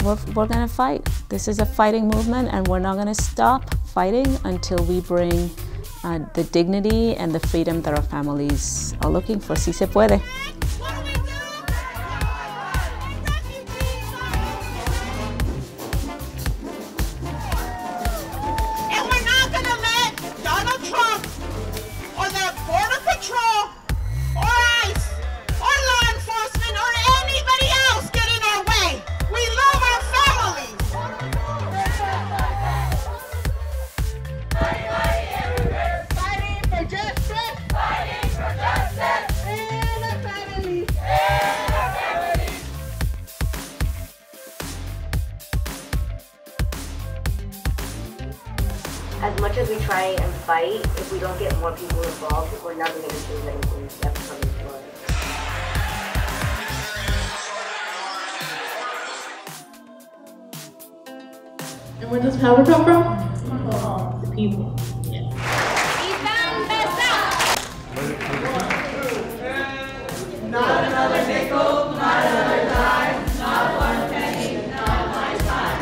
we're gonna fight. This is a fighting movement, and we're not gonna stop fighting until we bring the dignity and the freedom that our families are looking for. Sí se puede. As much as we try and fight, if we don't get more people involved, we're never going to change anything. We have to come into it. And where does power come from? The people. Not another nickel, not another dime, not one penny, not my time.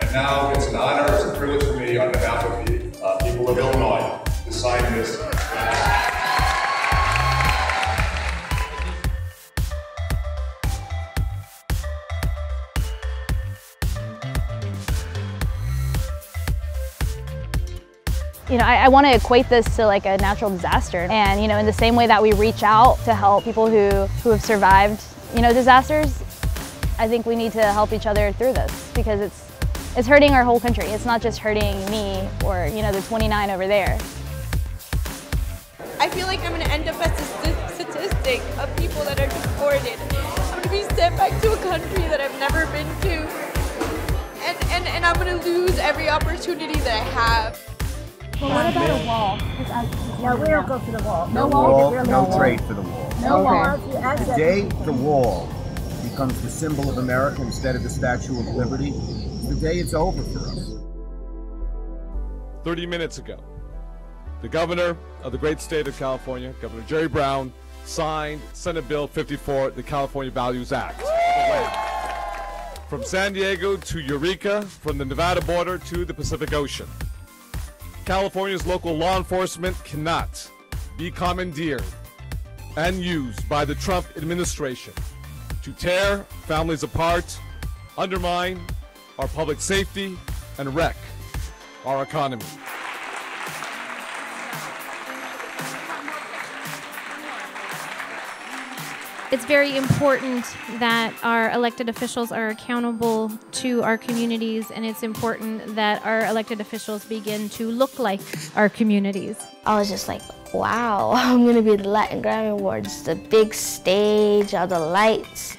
And now it's an honor, it's a privilege for me on behalf of the people of Illinois to sign this. You know, I want to equate this to like a natural disaster, and you know, in the same way that we reach out to help people who have survived, you know, disasters, I think we need to help each other through this, because it's hurting our whole country. It's not just hurting me or, you know, the 29 over there. I feel like I'm going to end up as a statistic of people that are deported. I'm going to be sent back to a country that I've never been to, and I'm going to lose every opportunity that I have. Well, what about a wall? No, we don't go for the wall. No wall, no trade for the wall. No wall. Today, the wall becomes the symbol of America instead of the Statue of Liberty. The day it's over for us. 30 minutes ago, the governor of the great state of California, Governor Jerry Brown, signed Senate Bill 54, the California Values Act. From San Diego to Eureka, from the Nevada border to the Pacific Ocean. California's local law enforcement cannot be commandeered and used by the Trump administration to tear families apart, undermine our public safety, and wreck our economy. It's very important that our elected officials are accountable to our communities, and it's important that our elected officials begin to look like our communities. I was just like, wow, I'm gonna be at the Latin Grammy Awards, the big stage, all the lights.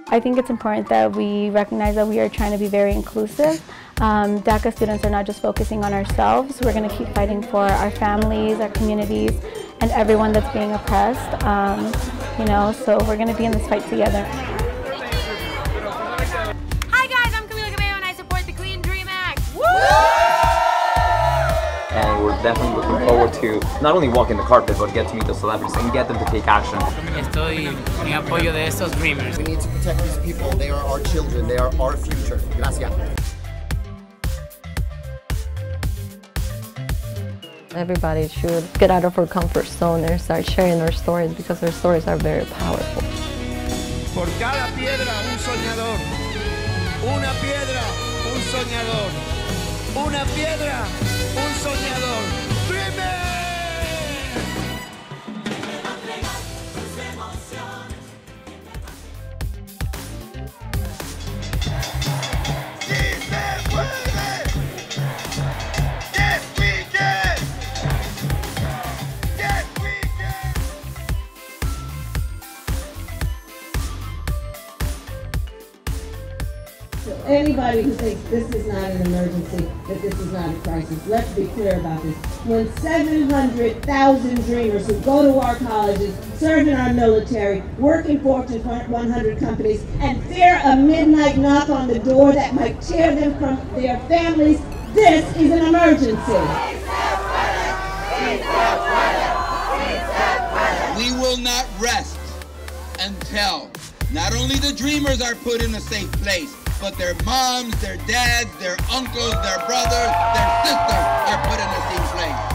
I think it's important that we recognize that we are trying to be very inclusive. DACA students are not just focusing on ourselves. We're going to keep fighting for our families, our communities, and everyone that's being oppressed. You know, so we're going to be in this fight together. Hi guys, I'm Camila Cabello and I support the Clean Dream Act. Woo! And we're definitely looking forward to not only walking the carpet, but get to meet the celebrities and get them to take action. Estoy en apoyo de estos dreamers. We need to protect these people. They are our children. They are our future. Gracias. Everybody should get out of our comfort zone and start sharing our stories, because our stories are very powerful. Por cada piedra, un soñador. Una piedra, un soñador. Una piedra, un soñador. So anybody who thinks this is not an emergency, that this is not a crisis, let's be clear about this. When 700,000 dreamers who go to our colleges, serve in our military, work in Fortune 100 companies, and fear a midnight knock on the door that might tear them from their families, this is an emergency. We will not rest until not only the dreamers are put in a safe place, but their moms, their dads, their uncles, their brothers, their sisters are put in a safe place.